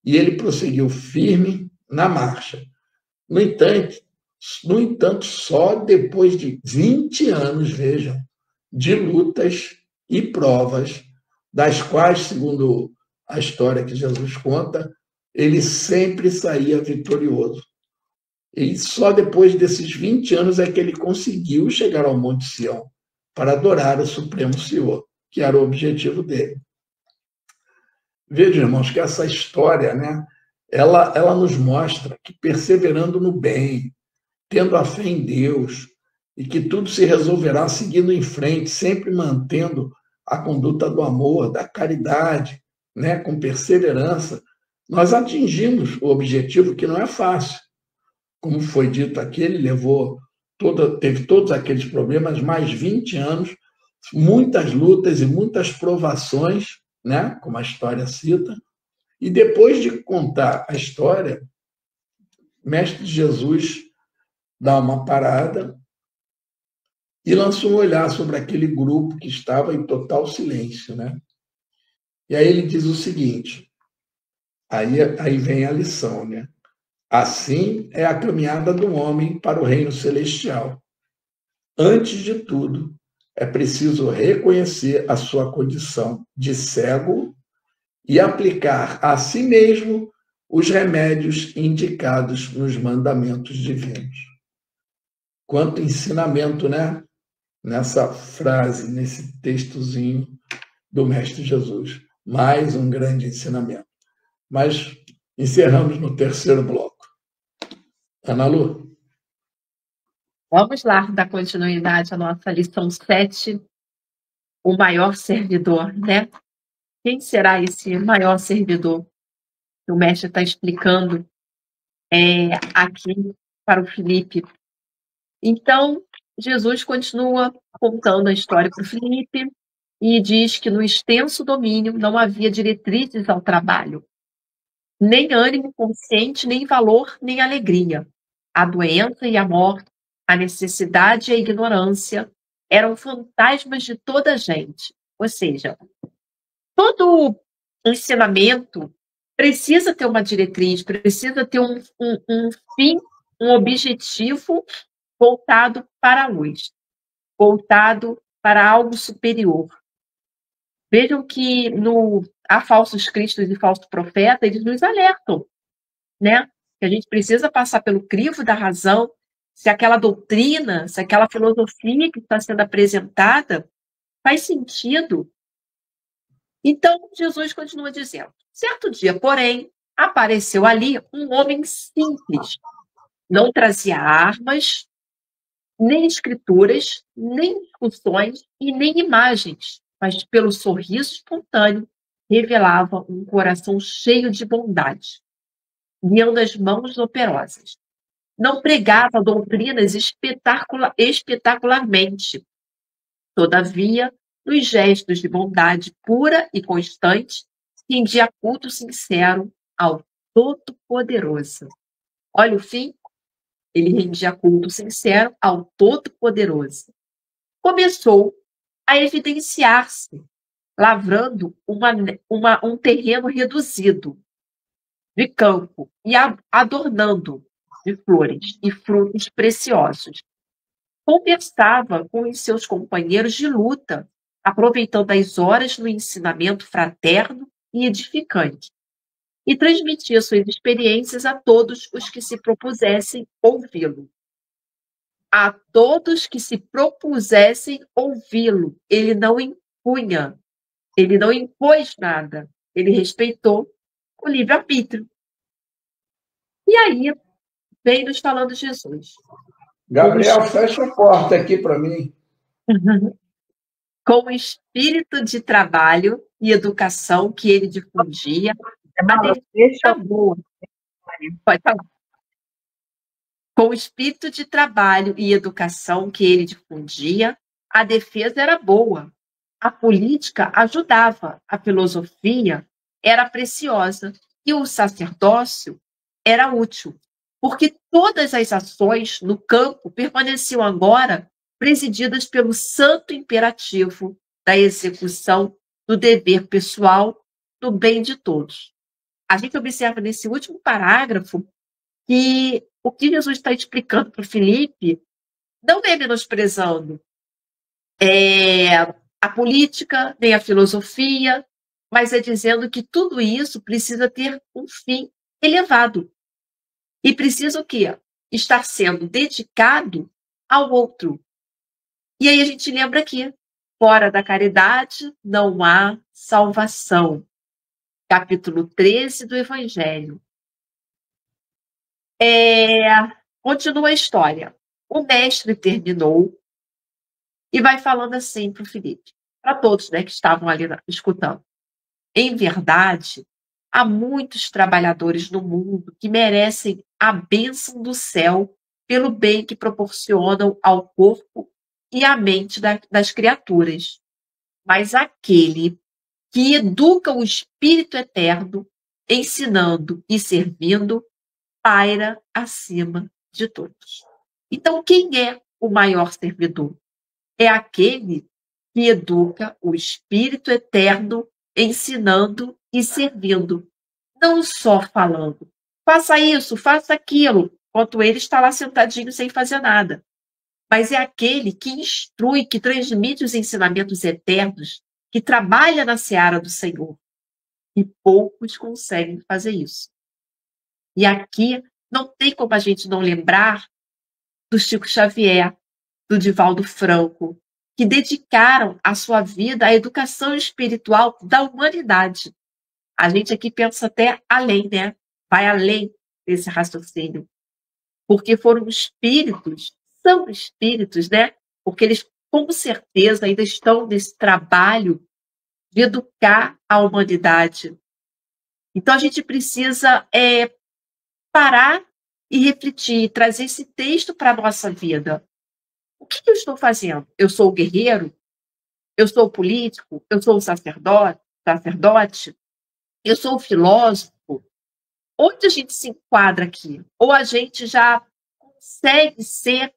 E ele prosseguiu firme na marcha. No entanto, só depois de 20 anos, vejam, de lutas e provas, das quais, segundo a história que Jesus conta, ele sempre saía vitorioso. E só depois desses 20 anos é que ele conseguiu chegar ao Monte Sião para adorar o Supremo Senhor, que era o objetivo dele. Vejam, irmãos, que essa história, né, ela nos mostra que perseverando no bem, tendo a fé em Deus, e que tudo se resolverá seguindo em frente, sempre mantendo a conduta do amor, da caridade, né, com perseverança, nós atingimos o objetivo, que não é fácil. Como foi dito aqui, ele teve todos aqueles problemas, mais 20 anos, muitas lutas e muitas provações, né, como a história cita. E depois de contar a história, Mestre Jesus dá uma parada e lança um olhar sobre aquele grupo que estava em total silêncio, né? E aí ele diz o seguinte, aí vem a lição, né? Assim é a caminhada do homem para o reino celestial. Antes de tudo, é preciso reconhecer a sua condição de cego e aplicar a si mesmo os remédios indicados nos mandamentos divinos. Quanto ensinamento, né? Nessa frase, nesse textozinho do Mestre Jesus. Mais um grande ensinamento. Mas encerramos no terceiro bloco. Ana Lu? Vamos lá dar continuidade à nossa lição 7, o maior servidor, né? Quem será esse maior servidor que o mestre está explicando aqui para o Felipe? Então, Jesus continua contando a história para o Felipe e diz que no extenso domínio não havia diretrizes ao trabalho, nem ânimo consciente, nem valor, nem alegria. A doença e a morte, a necessidade e a ignorância eram fantasmas de toda a gente. Ou seja, todo ensinamento precisa ter uma diretriz, precisa ter um fim, um objetivo voltado para a luz, voltado para algo superior. Vejam que há falsos cristos e falsos profetas, eles nos alertam, né? Que a gente precisa passar pelo crivo da razão, se aquela doutrina, se aquela filosofia que está sendo apresentada faz sentido. Então, Jesus continua dizendo, certo dia, porém, apareceu ali um homem simples, não trazia armas, nem escrituras, nem discussões e nem imagens mas pelo sorriso espontâneo revelava um coração cheio de bondade, guiando as mãos operosas. Não pregava doutrinas espetacularmente. Todavia, nos gestos de bondade pura e constante, rendia culto sincero ao Todo-Poderoso. Olha o fim, ele rendia culto sincero ao Todo-Poderoso. Começou a evidenciar-se, lavrando um terreno reduzido de campo e adornando de flores e frutos preciosos. Conversava com os seus companheiros de luta, aproveitando as horas no ensinamento fraterno e edificante, e transmitia suas experiências a todos os que se propusessem ouvi-lo. A todos que se propusessem ouvi-lo, ele não impunha, ele não impôs nada, ele respeitou o livre-arbítrio. E aí, vem nos falando Jesus. Gabriel, fecha a porta aqui para mim. Com o espírito de trabalho e educação que ele difundia, a defesa boa. Pode falar. Com o espírito de trabalho e educação que ele difundia, a defesa era boa. A política ajudava, a filosofia era preciosa e o sacerdócio era útil, porque todas as ações no campo permaneciam agora presididas pelo santo imperativo da execução do dever pessoal do bem de todos. A gente observa nesse último parágrafo que o que Jesus está explicando para Filipe não é menosprezando a política, nem a filosofia, mas é dizendo que tudo isso precisa ter um fim elevado. E precisa o quê? Estar sendo dedicado ao outro. E aí a gente lembra aqui, fora da caridade não há salvação. Capítulo 13 do Evangelho. Continua a história. O mestre terminou e vai falando assim para o Filipe, para todos, né, que estavam ali escutando. Em verdade, há muitos trabalhadores no mundo que merecem a bênção do céu pelo bem que proporcionam ao corpo e à mente das criaturas. Mas aquele que educa o Espírito Eterno, ensinando e servindo, paira acima de todos. Então, quem é o maior servidor? É aquele que educa o Espírito Eterno, ensinando e servindo, não só falando. Faça isso, faça aquilo, enquanto ele está lá sentadinho sem fazer nada. Mas é aquele que instrui, que transmite os ensinamentos eternos, que trabalha na seara do Senhor. E poucos conseguem fazer isso. E aqui não tem como a gente não lembrar do Chico Xavier, do Divaldo Franco, que dedicaram a sua vida à educação espiritual da humanidade. A gente aqui pensa até além, né? Vai além desse raciocínio. Porque foram espíritos, são espíritos, né? Porque eles, com certeza, ainda estão nesse trabalho de educar a humanidade. Então, a gente precisa parar e refletir, trazer esse texto para a nossa vida. O que eu estou fazendo? Eu sou o guerreiro? Eu sou o político? Eu sou o sacerdote? Eu sou o filósofo? Onde a gente se enquadra aqui? Ou a gente já consegue ser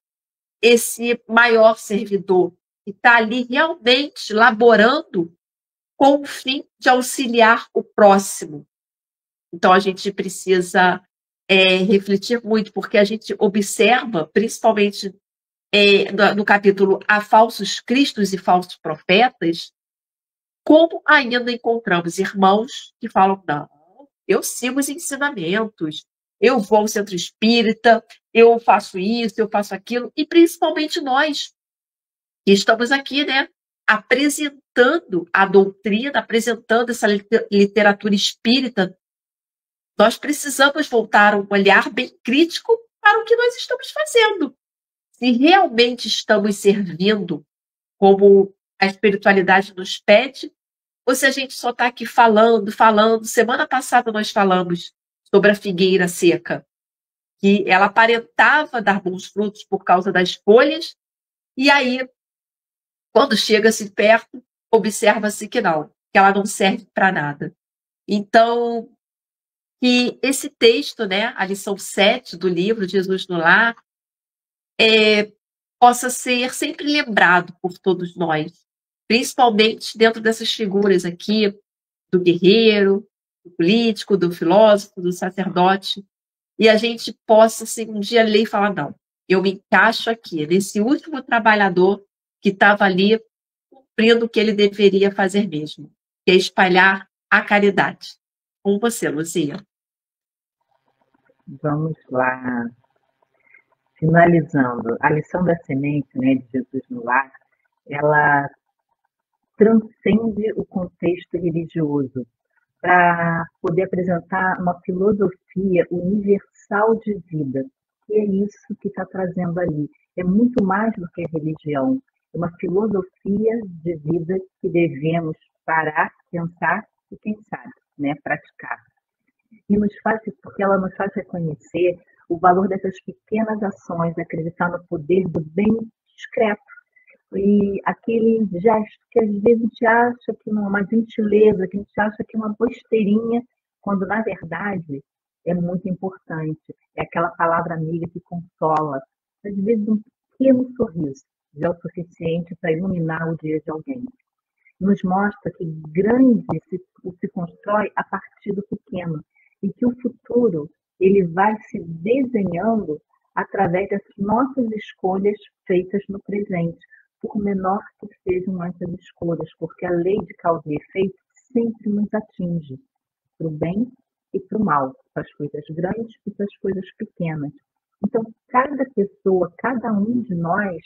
esse maior servidor que está ali realmente laborando com o fim de auxiliar o próximo? Então, a gente precisa refletir muito, porque a gente observa, principalmente no capítulo A Falsos Cristos e Falsos Profetas, como ainda encontramos irmãos que falam, não, eu sigo os ensinamentos, eu vou ao centro espírita, eu faço isso, eu faço aquilo, e principalmente nós, que estamos aqui, né, apresentando a doutrina, apresentando essa literatura espírita. Nós precisamos voltar um olhar bem crítico para o que nós estamos fazendo. Se realmente estamos servindo como a espiritualidade nos pede, ou se a gente só está aqui falando. Semana passada nós falamos sobre a figueira seca, que ela aparentava dar bons frutos por causa das folhas, e aí, quando chega-se perto, observa-se que não, que ela não serve para nada. Então, que esse texto, né, a lição 7 do livro Jesus no Lar, possa ser sempre lembrado por todos nós, principalmente dentro dessas figuras aqui, do guerreiro, do político, do filósofo, do sacerdote, e a gente possa, assim, um dia ler e falar, não, eu me encaixo aqui, nesse último trabalhador que estava ali cumprindo o que ele deveria fazer mesmo, que é espalhar a caridade. Com você, Luzia. Vamos lá. Finalizando, a lição da semente, né, de Jesus no Lar, ela transcende o contexto religioso para poder apresentar uma filosofia universal de vida. E é isso que está trazendo ali. É muito mais do que religião. É uma filosofia de vida que devemos parar, pensar e, quem sabe, né, praticar. E porque ela nos faz reconhecer o valor dessas pequenas ações, acreditar no poder do bem discreto. E aquele gesto que às vezes a gente acha que não é uma gentileza, que a gente acha que é uma besteirinha, quando na verdade é muito importante. É aquela palavra amiga que consola. Às vezes um pequeno sorriso já é o suficiente para iluminar o dia de alguém. Nos mostra que grande se constrói a partir do pequeno e que o futuro ele vai se desenhando através das nossas escolhas feitas no presente, por menor que sejam essas escolhas, porque a lei de causa e efeito sempre nos atinge, para o bem e para o mal, para as coisas grandes e para as coisas pequenas. Então, cada pessoa, cada um de nós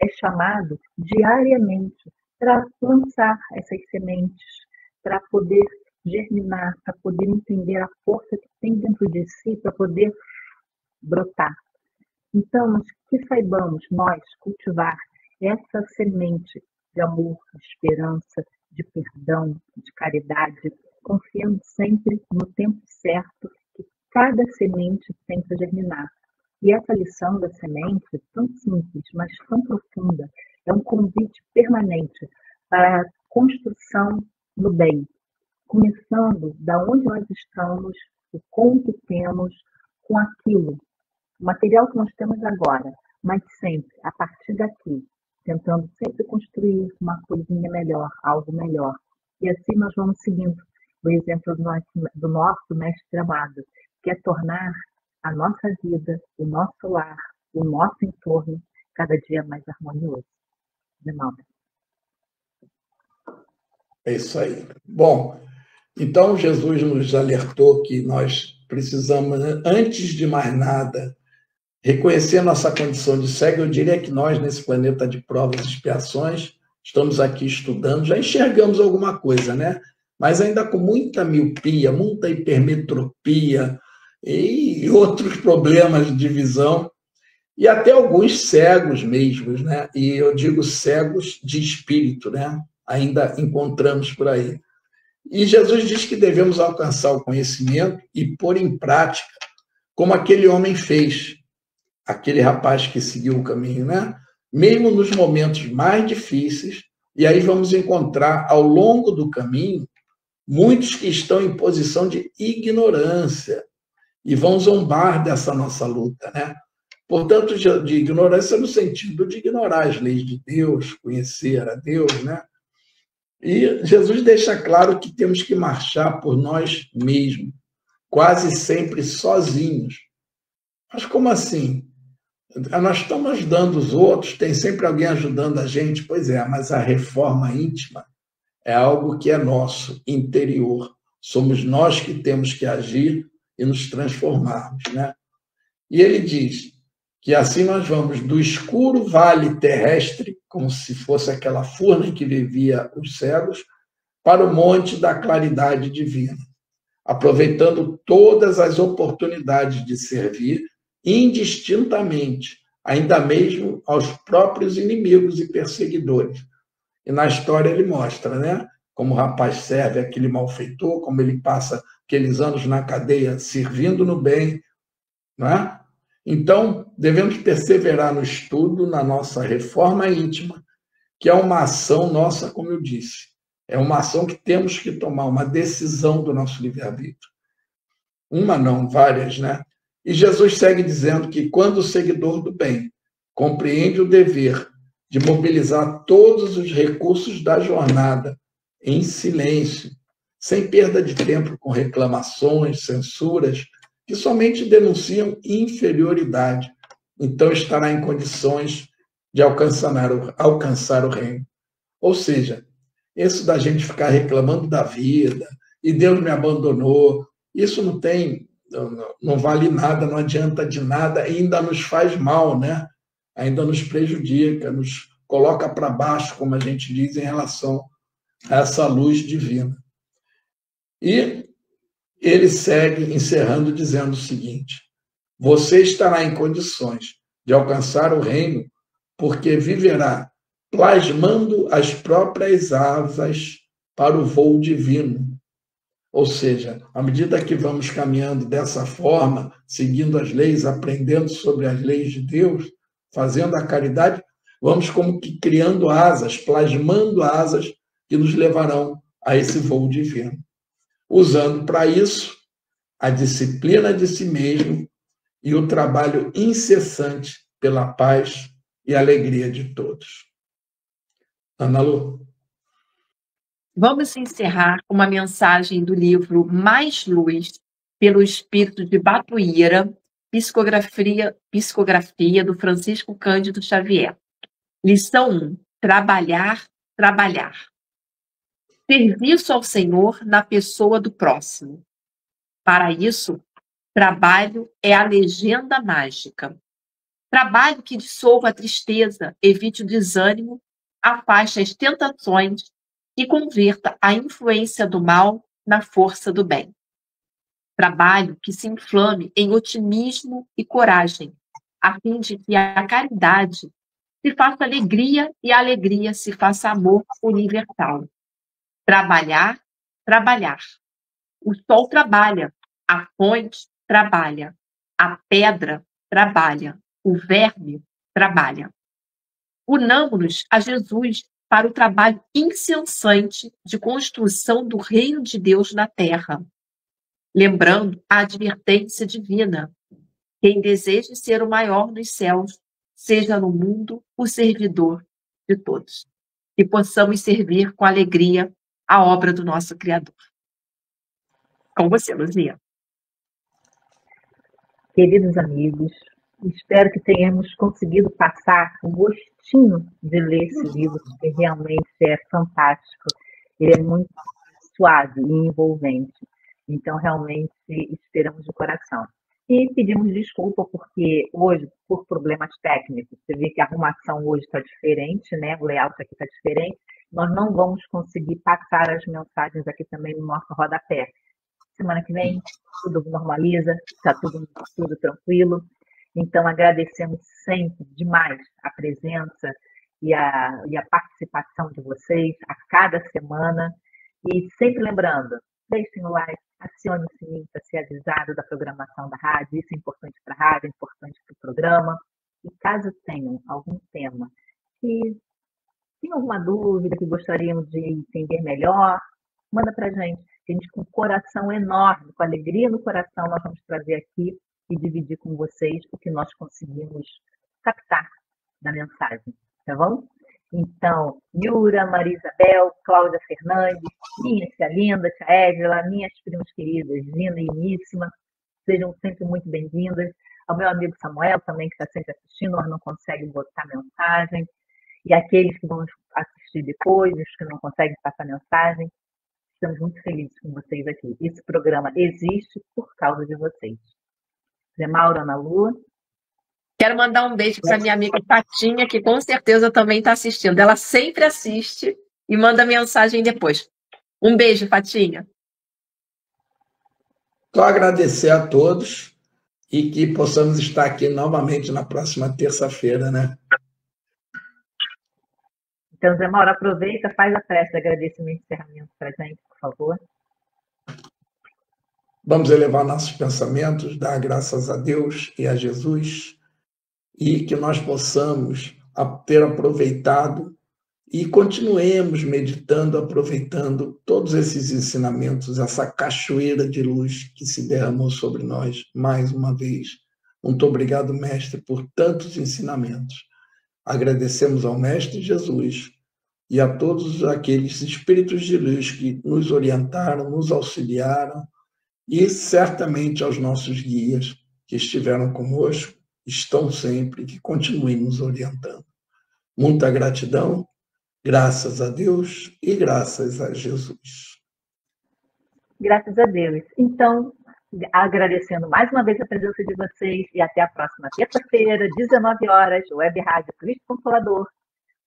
é chamado diariamente para lançar essas sementes, para poder germinar, para poder entender a força que tem dentro de si, para poder brotar. Então, que saibamos nós cultivar essa semente de amor, de esperança, de perdão, de caridade, confiando sempre no tempo certo que cada semente tem para germinar. E essa lição da semente, tão simples, mas tão profunda, é um convite permanente para a construção no bem, começando da onde nós estamos, o como que temos, com aquilo, o material que nós temos agora, mas sempre, a partir daqui, tentando sempre construir uma coisinha melhor, algo melhor. E assim nós vamos seguindo o exemplo do nosso mestre amado, que é tornar a nossa vida, o nosso lar, o nosso entorno, cada dia mais harmonioso. Renato. É isso aí. Bom, então Jesus nos alertou que nós precisamos, antes de mais nada, reconhecer nossa condição de cego. Eu diria que nós, nesse planeta de provas e expiações, estamos aqui estudando, já enxergamos alguma coisa, né? Mas ainda com muita miopia, muita hipermetropia e outros problemas de visão, e até alguns cegos mesmos, né? E eu digo cegos de espírito, né? Ainda encontramos por aí. E Jesus diz que devemos alcançar o conhecimento e pôr em prática, como aquele homem fez, aquele rapaz que seguiu o caminho, né? Mesmo nos momentos mais difíceis, e aí vamos encontrar ao longo do caminho muitos que estão em posição de ignorância e vão zombar dessa nossa luta, né? Portanto, de ignorância no sentido de ignorar as leis de Deus, conhecer a Deus, né? E Jesus deixa claro que temos que marchar por nós mesmos, quase sempre sozinhos. Mas como assim? Nós estamos ajudando os outros, tem sempre alguém ajudando a gente? Pois é, mas a reforma íntima é algo que é nosso, interior. Somos nós que temos que agir e nos transformarmos, né? E ele diz que assim nós vamos do escuro vale terrestre, como se fosse aquela furna em que vivia os cegos, para o monte da claridade divina, aproveitando todas as oportunidades de servir indistintamente, ainda mesmo aos próprios inimigos e perseguidores, E na história ele mostra, né? Como o rapaz serve aquele malfeitor, como ele passa aqueles anos na cadeia servindo no bem, não é? Então, devemos perseverar no estudo, na nossa reforma íntima, que é uma ação nossa, como eu disse. É uma ação que temos que tomar, uma decisão do nosso livre-arbítrio. Uma não, várias, né? E Jesus segue dizendo que quando o seguidor do bem compreende o dever de mobilizar todos os recursos da jornada em silêncio, sem perda de tempo com reclamações, censuras, que somente denunciam inferioridade, então estará em condições de alcançar o reino. Ou seja, isso da gente ficar reclamando da vida, e Deus me abandonou, isso não vale nada, não adianta de nada, ainda nos faz mal, né? Ainda nos prejudica, nos coloca para baixo, como a gente diz, em relação a essa luz divina. E ele segue encerrando dizendo o seguinte: você estará em condições de alcançar o reino porque viverá plasmando as próprias asas para o voo divino. Ou seja, à medida que vamos caminhando dessa forma, seguindo as leis, aprendendo sobre as leis de Deus, fazendo a caridade, vamos como que criando asas, plasmando asas que nos levarão a esse voo divino. Usando para isso a disciplina de si mesmo e o trabalho incessante pela paz e alegria de todos. Ana Lu. Vamos encerrar com uma mensagem do livro Mais Luz, pelo Espírito de Batuíra, psicografia do Francisco Cândido Xavier. Lição 1. Trabalhar, trabalhar. Serviço ao Senhor na pessoa do próximo. Para isso, trabalho é a legenda mágica. Trabalho que dissolva a tristeza, evite o desânimo, afaste as tentações e converta a influência do mal na força do bem. Trabalho que se inflame em otimismo e coragem, a fim de que a caridade se faça alegria e a alegria se faça amor universal. Trabalhar, trabalhar. O sol trabalha, a fonte trabalha, a pedra trabalha, o verme trabalha. Unamo-nos a Jesus para o trabalho incessante de construção do reino de Deus na terra, lembrando a advertência divina: quem deseja ser o maior nos céus, seja no mundo o servidor de todos. E possamos servir com alegria a obra do nosso Criador. Com você, Luzia. Queridos amigos, espero que tenhamos conseguido passar o gostinho de ler esse livro, que realmente é fantástico. Ele é muito suave e envolvente. Então, realmente, esperamos de coração. E pedimos desculpa porque hoje, por problemas técnicos, você vê que a arrumação hoje está diferente, né? O layout aqui está diferente. Nós não vamos conseguir passar as mensagens aqui também no nosso rodapé. Semana que vem, tudo normaliza, está tudo tranquilo. Então, agradecemos sempre demais a presença e a participação de vocês a cada semana. E sempre lembrando, deixem o like, acione o sininho para ser avisado da programação da rádio. Isso é importante para a rádio, é importante para o programa. E caso tenham algum tema que tenham alguma dúvida, que gostariam de entender melhor, manda para a gente. A gente, com um coração enorme, com alegria no coração, nós vamos trazer aqui e dividir com vocês o que nós conseguimos captar da mensagem, tá bom? Então, Yura, Maria Isabel, Cláudia Fernandes, minha tia Linda, tia Edila, minhas primas queridas, Gina e Iníssima, sejam sempre muito bem-vindas. Ao meu amigo Samuel também, que está sempre assistindo, mas não consegue botar mensagem. E aqueles que vão assistir depois, os que não conseguem passar mensagem, estamos muito felizes com vocês aqui. Esse programa existe por causa de vocês. Zé Mauro, Ana Lu. Quero mandar um beijo para minha amiga Patinha, que com certeza também está assistindo. Ela sempre assiste e manda mensagem depois. Um beijo, Patinha. Só agradecer a todos e que possamos estar aqui novamente na próxima terça-feira, né? Então, Zé Mauro, aproveita, faz a prece de agradecimento e encerramento para a gente, por favor. Vamos elevar nossos pensamentos, dar graças a Deus e a Jesus, e que nós possamos ter aproveitado e continuemos meditando, aproveitando todos esses ensinamentos, essa cachoeira de luz que se derramou sobre nós mais uma vez. Muito obrigado, Mestre, por tantos ensinamentos. Agradecemos ao Mestre Jesus e a todos aqueles espíritos de luz que nos orientaram, nos auxiliaram, e certamente aos nossos guias que estiveram conosco, estão sempre, que continuem nos orientando. Muita gratidão, graças a Deus e graças a Jesus. Graças a Deus. Então, agradecendo mais uma vez a presença de vocês e até a próxima terça-feira, 19 horas, Web Rádio Cristo Consolador,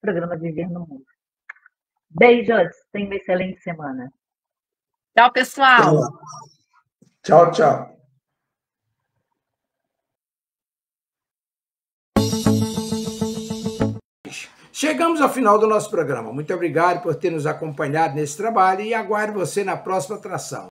programa Viver no Mundo. Beijos, tenham uma excelente semana. Tchau, pessoal. Tchau, tchau. Chegamos ao final do nosso programa. Muito obrigado por ter nos acompanhado nesse trabalho e aguardo você na próxima atração.